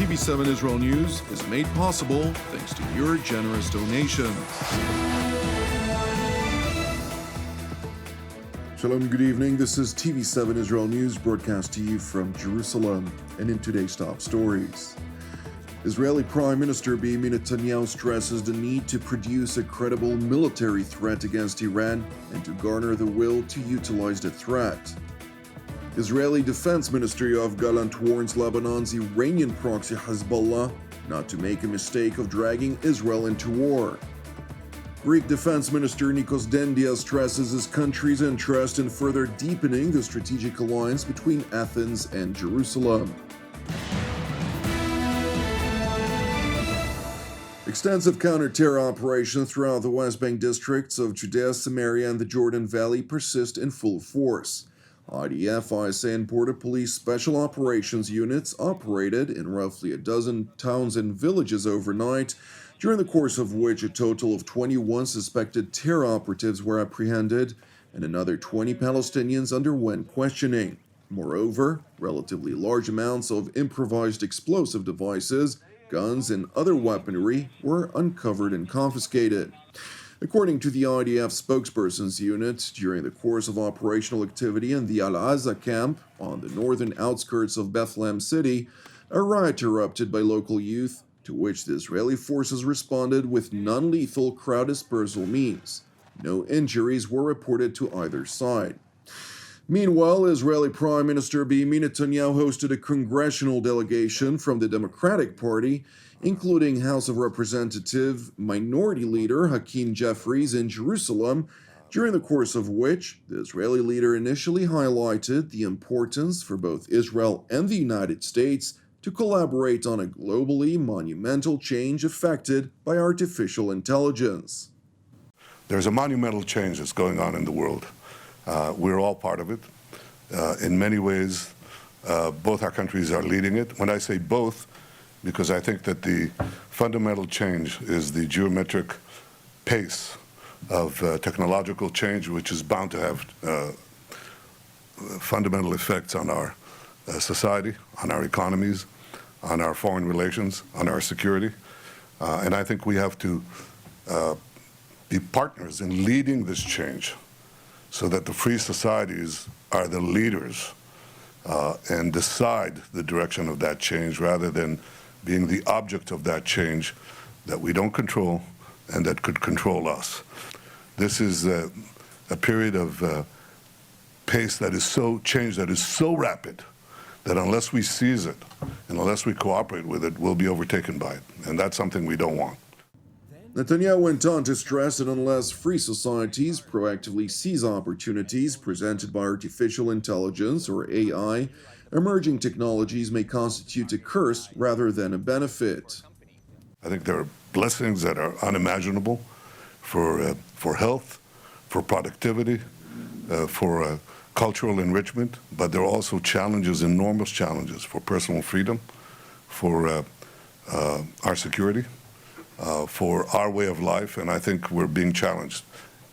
TV7 Israel News is made possible thanks to your generous donations. Shalom, good evening. This is TV7 Israel News broadcast to you from Jerusalem, and in today's top stories. Israeli Prime Minister Benjamin Netanyahu stresses the need to produce a credible military threat against Iran and to garner the will to utilize the threat. Israeli Defense Minister Yoav Gallant warns Lebanon's Iranian-proxy Hezbollah not to make a mistake of dragging Israel into war. Greek Defense Minister Nikos Dendias stresses his country's interest in further deepening the strategic alliance between Athens and Jerusalem. Extensive counter-terror operations throughout the West Bank districts of Judea Samaria and the Jordan Valley persist in full force. IDF, ISA, and Border Police Special Operations units operated in roughly a dozen towns and villages overnight, during the course of which a total of 21 suspected terror operatives were apprehended and another 20 Palestinians underwent questioning. Moreover, relatively large amounts of improvised explosive devices, guns, and other weaponry were uncovered and confiscated. According to the IDF spokesperson's unit, during the course of operational activity in the Al-Azza camp on the northern outskirts of Bethlehem City, a riot erupted by local youth, to which the Israeli forces responded with non-lethal crowd dispersal means. No injuries were reported to either side. Meanwhile, Israeli Prime Minister Benjamin Netanyahu hosted a congressional delegation from the Democratic Party, including House of Representative Minority Leader Hakeem Jeffries in Jerusalem, during the course of which the Israeli leader initially highlighted the importance for both Israel and the United States to collaborate on a globally monumental change affected by artificial intelligence. There's a monumental change that's going on in the world. We're all part of it. In many ways, both our countries are leading it. When I say both, because I think that the fundamental change is the geometric pace of technological change, which is bound to have fundamental effects on our society, on our economies, on our foreign relations, on our security. And I think we have to be partners in leading this change so that the free societies are the leaders and decide the direction of that change rather than being the object of that change that we don't control and that could control us. This is a period of pace that is so rapid that unless we seize it and unless we cooperate with it, we'll be overtaken by it. And that's something we don't want. Netanyahu went on to stress that unless free societies proactively seize opportunities presented by artificial intelligence, or AI, emerging technologies may constitute a curse rather than a benefit. I think there are blessings that are unimaginable for health, for productivity, for cultural enrichment, but there are also challenges, enormous challenges for personal freedom, for our security, for our way of life, and I think we're being challenged.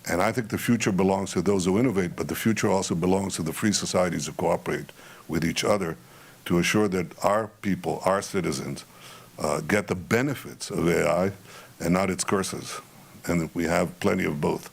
And I think the future belongs to those who innovate, but the future also belongs to the free societies who cooperate with each other to assure that our people, our citizens, get the benefits of AI and not its curses, and that we have plenty of both.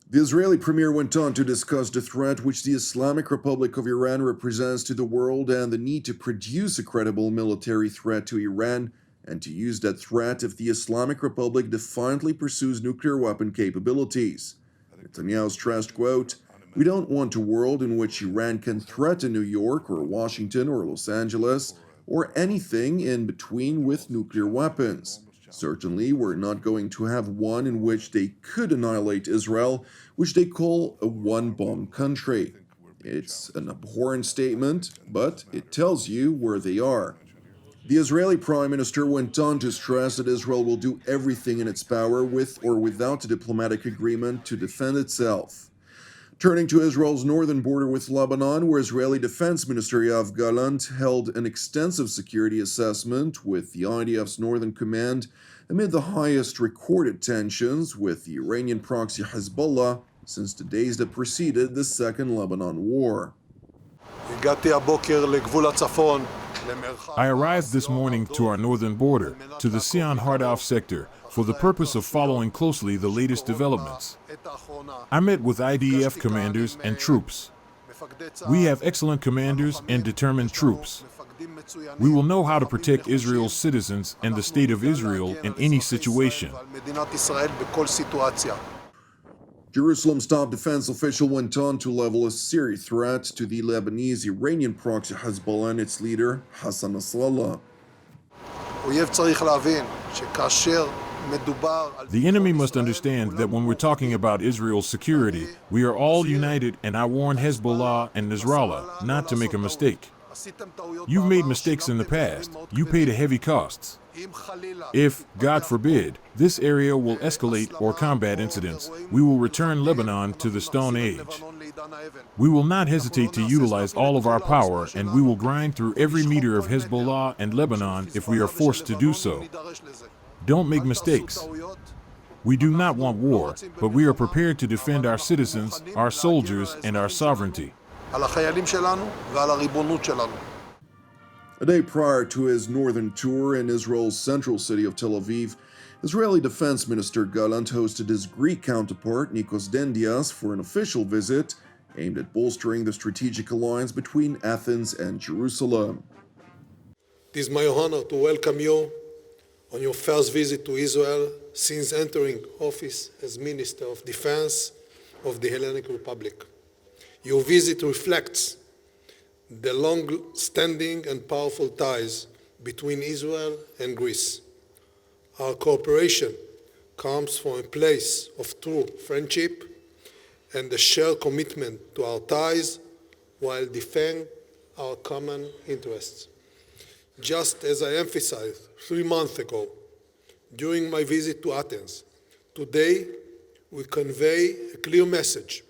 The Israeli premier went on to discuss the threat which the Islamic Republic of Iran represents to the world and the need to produce a credible military threat to Iran and to use that threat if the Islamic Republic defiantly pursues nuclear weapon capabilities. Netanyahu stressed, quote, "We don't want a world in which Iran can threaten New York or Washington or Los Angeles or anything in between with nuclear weapons. Certainly, we're not going to have one in which they could annihilate Israel, which they call a one-bomb country. It's an abhorrent statement, but it tells you where they are." The Israeli Prime Minister went on to stress that Israel will do everything in its power, with or without a diplomatic agreement, to defend itself. Turning to Israel's northern border with Lebanon, where Israeli Defense Minister Yoav Gallant held an extensive security assessment with the IDF's Northern Command amid the highest recorded tensions with the Iranian-proxy Hezbollah since the days that preceded the Second Lebanon War. הגעתי הבוקר לגבול הצפון I arrived this morning to our northern border, to the Sion Hardaf sector, for the purpose of following closely the latest developments. I met with IDF commanders and troops. We have excellent commanders and determined troops. We will know how to protect Israel's citizens and the state of Israel in any situation. Jerusalem's top defense official went on to level a serious threat to the Lebanese Iranian-proxy Hezbollah and its leader, Hassan Nasrallah. The enemy must understand that when we're talking about Israel's security, we are all united, and I warn Hezbollah and Nasrallah not to make a mistake. You've made mistakes in the past. You paid a heavy costs. If, God forbid, this area will escalate or combat incidents, we will return Lebanon to the Stone Age. We will not hesitate to utilize all of our power, and we will grind through every meter of Hezbollah and Lebanon if we are forced to do so. Don't make mistakes. We do not want war, but we are prepared to defend our citizens, our soldiers, and our sovereignty. A day prior to his northern tour in Israel's central city of Tel Aviv, Israeli Defense Minister Gallant hosted his Greek counterpart Nikos Dendias for an official visit aimed at bolstering the strategic alliance between Athens and Jerusalem. It is my honor to welcome you on your first visit to Israel since entering office as Minister of Defense of the Hellenic Republic. Your visit reflects the long-standing and powerful ties between Israel and Greece. Our cooperation comes from a place of true friendship and a shared commitment to our ties while defending our common interests. Just as I emphasized 3 months ago during my visit to Athens, today we convey a clear message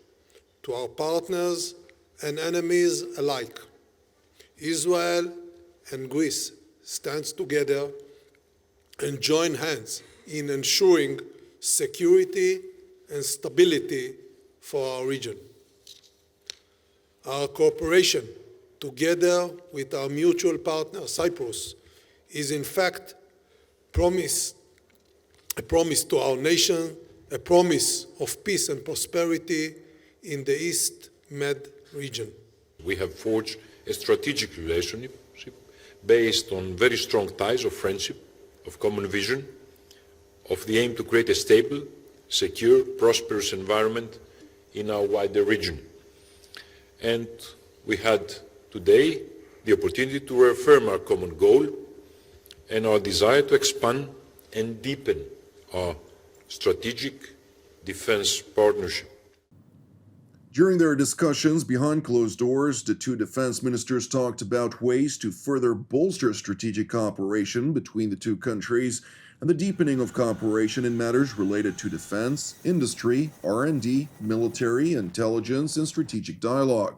to our partners and enemies alike. Israel and Greece stand together and join hands in ensuring security and stability for our region. Our cooperation, together with our mutual partner Cyprus, is in fact a promise to our nation, a promise of peace and prosperity in the East Med region. We have forged a strategic relationship based on very strong ties of friendship, of common vision, of the aim to create a stable, secure, prosperous environment in our wider region. And we had today the opportunity to reaffirm our common goal and our desire to expand and deepen our strategic defense partnership. During their discussions behind closed doors, the two defense ministers talked about ways to further bolster strategic cooperation between the two countries and the deepening of cooperation in matters related to defense, industry, R&D, military, intelligence, and strategic dialogue.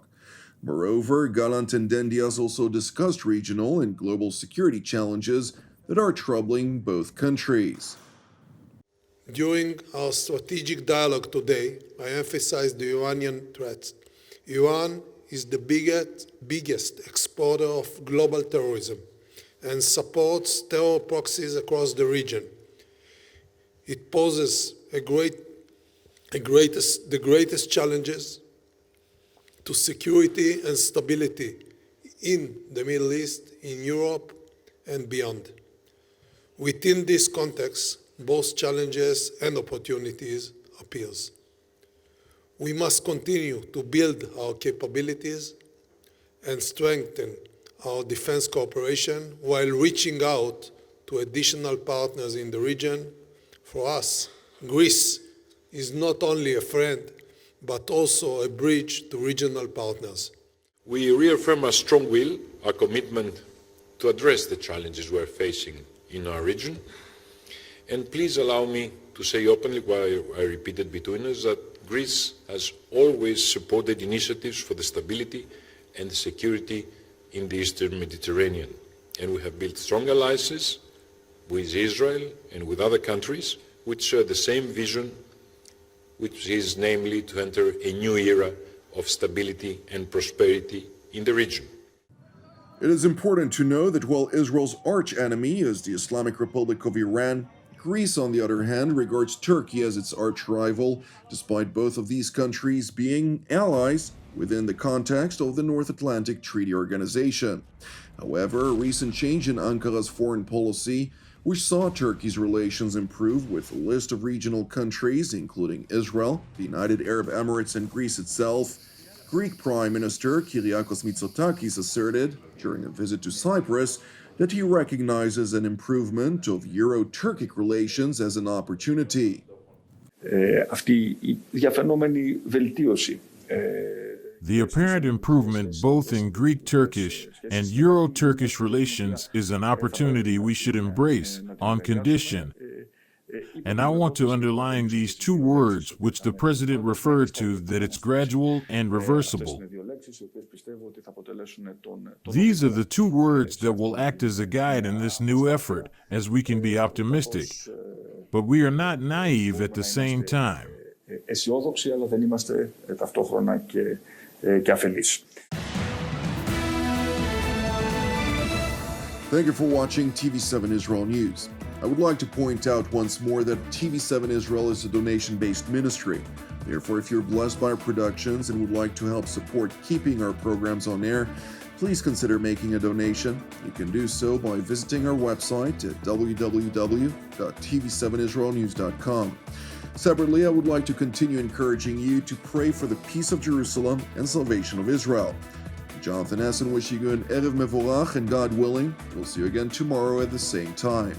Moreover, Gallant and Dendias also discussed regional and global security challenges that are troubling both countries. During our strategic dialogue today, I emphasized the Iranian threat. Iran is the biggest exporter of global terrorism and supports terror proxies across the region. It poses the greatest challenges to security and stability in the Middle East, in Europe, and beyond. Within this context, both challenges and opportunities appears. We must continue to build our capabilities and strengthen our defense cooperation while reaching out to additional partners in the region. For us, Greece is not only a friend, but also a bridge to regional partners. We reaffirm our strong will, our commitment to address the challenges we are facing in our region. And please allow me to say openly, while I repeated between us, that Greece has always supported initiatives for the stability and the security in the Eastern Mediterranean. And we have built strong alliances with Israel and with other countries which share the same vision, which is namely to enter a new era of stability and prosperity in the region. It is important to know that while Israel's arch-enemy is the Islamic Republic of Iran, Greece, on the other hand, regards Turkey as its arch-rival, despite both of these countries being allies within the context of the North Atlantic Treaty Organization. However, a recent change in Ankara's foreign policy, which saw Turkey's relations improve with a list of regional countries, including Israel, the United Arab Emirates, and Greece itself, Greek Prime Minister Kyriakos Mitsotakis asserted, during a visit to Cyprus, that he recognizes an improvement of Euro-Turkic relations as an opportunity. Αυτή η διαφαινόμενη βελτίωση The apparent improvement both in Greek-Turkish and Euro-Turkish relations is an opportunity we should embrace on condition. And I want to underline these two words which the President referred to, that it's gradual and reversible. These are the two words that will act as a guide in this new effort, as we can be optimistic. But we are not naive at the same time. αισιόδοξοι, αλλά δεν είμαστε ταυτόχρονα και αφελείς. Thank you for watching TV7 Israel News. I would like to point out once more that TV7 Israel is a donation-based ministry. Therefore, if you're blessed by our productions and would like to help support keeping our programs on air, please consider making a donation. You can do so by visiting our website at www.tv7israelnews.com. Separately, I would like to continue encouraging you to pray for the peace of Jerusalem and salvation of Israel. Jonathan Essen wishing you an Erev Mevorach, and God willing, we'll see you again tomorrow at the same time.